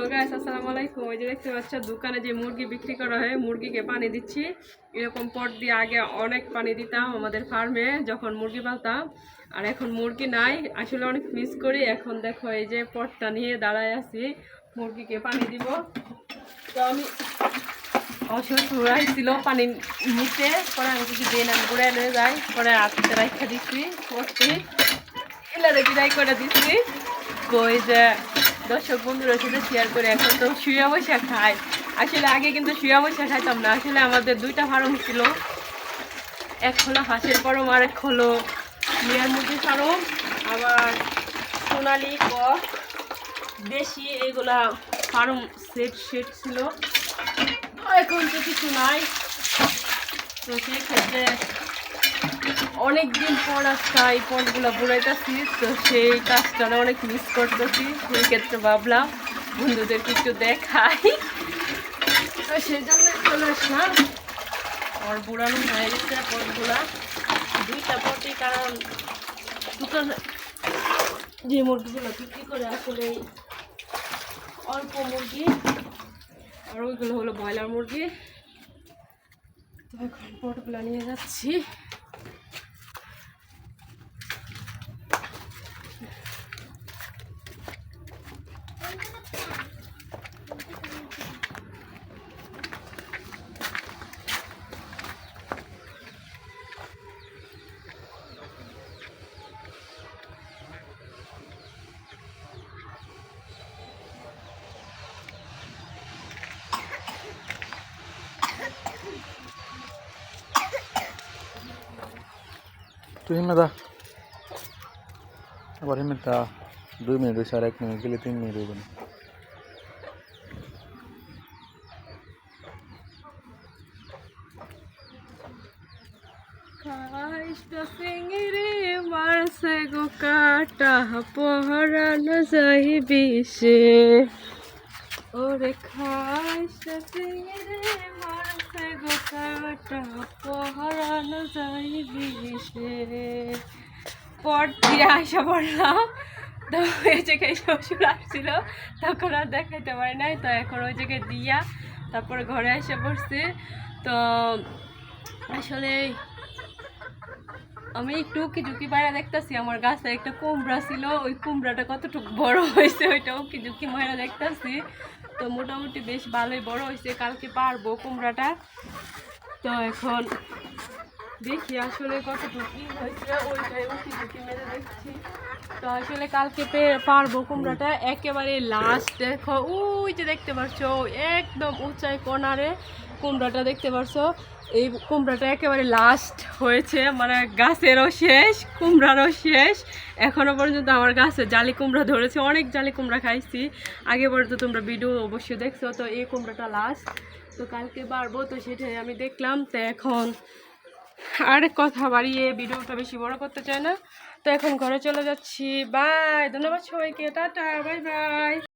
So guys আসসালামু আলাইকুম। ওই যে দেখতে পাচ্ছ দোকানে যে মুরগি বিক্রি করা হয়, মুরগিকে পানি দিচ্ছি। এরকম পট দিয়ে আগে অনেক পানি দিতাম আমাদের ফার্মে যখন মুরগি পালতাম, আর এখন মুরগি নাই, আসলে অনেক মিস করি। এখন দেখো এই যে পটটা নিয়ে দাঁড়ায় আছি, মুরগিকে পানি দিব। তো আমি অসুস্থ ছিল পানি নিতে, পরে আমি কিছু দিন আমি ঘুরে নিয়ে যাই, পরে হাতে রাখা দিচ্ছি পটটি এলারে বিদায় করে দিচ্ছি। কই যে দর্শক বন্ধুরা সাথে শেয়ার করে এখন তো শুয়ে বসে খাই। আসলে আগে কিন্তু শুয়ে বসে খাইতাম না। আসলে আমাদের দুইটা ফার্ম ছিল, এক হলো হাঁসের ফার্ম আর এক হলো মিয়ার মুরগির ফার্ম, আবার সোনালি কক দেশি এইগুলা ফার্ম সেট ছিল। এখন তো কিছু নাই, তো সেই ক্ষেত্রে অনেকদিন পর আজকে এই পটগুলো বুড়াইতেছি, তো সেই কাজটা অনেক মিস করতেছি। সেই ক্ষেত্রে ভাবলাম বন্ধুদেরকে একটু দেখাই, তো সেই জন্য চলে আসলাম। আমার বুড়ানো হয়ে গেছে পটগুলা, দুইটা পটই, কারণ দোকানে যে মুরগিগুলো বিক্রি করে আসলে অল্প মুরগি, আর ওইগুলো হলো ব্রয়লার মুরগি। তো এখন পটগুলো নিয়ে যাচ্ছি। তুই হিমেদা আবার হিমেদা 2 মিনিট হয়েছে, আর 1 মিনিট গেলে 3 মিনিট হইব না। চিংড়ি মারছে গো কাটা পহরানো যাই বিষে, ওরে খাইছে চিংড়ি মারছে গো কাটা পহরানো যাই বিষে। পর দিয়ে আসা পড়লাম, তো ওই জায়গায় শ্বশুর আসছিল, তখন আর দেখাইতে পারি নাই। তো এখন ওই জায়গায় দিয়া তারপরে ঘরে এসে পড়ছি। তো আসলে আমি একটু উকি ঝুঁকি বাইরে দেখতেছি, আমার গাছে একটা কুমড়া ছিল, ওই কুমড়াটা কতটুকু বড় হয়েছে ওইটা উকি ঝুঁকি বাইরে দেখতেছি। তো মোটামুটি বেশ ভালোই বড় হয়েছে, কালকে পারবো কুমড়াটা। তো এখন দেখি আসলে কতটুকু হয়েছে, ওইটাই উকি ঝুঁকি মেরে দেখছি। তো আসলে কালকে পারবো কুমড়াটা। একেবারে লাস্ট দেখো ওই যে দেখতে পারছো একদম উঁচাই কোনারে কুমড়াটা দেখতে পারছো। এই কুমড়াটা একেবারে লাস্ট হয়েছে, মানে গাছেরও শেষ, কুমড়ারও শেষ। এখনও পর্যন্ত আমার গাছে জালি কুমড়া ধরেছে, অনেক জালি কুমড়া খাইছি আগে পরে, তো তোমরা ভিডিও অবশ্যই দেখছো। তো এই কুমড়াটা লাস্ট, তো কালকে পারবো, তো সেটাই আমি দেখলাম। তো এখন আর কথা বাড়িয়ে ভিডিওটা বেশি বড় করতে চাই না, তো এখন ঘরে চলে যাচ্ছি। বাই, ধন্যবাদ সবাইকে, টাটা, বাই বাই।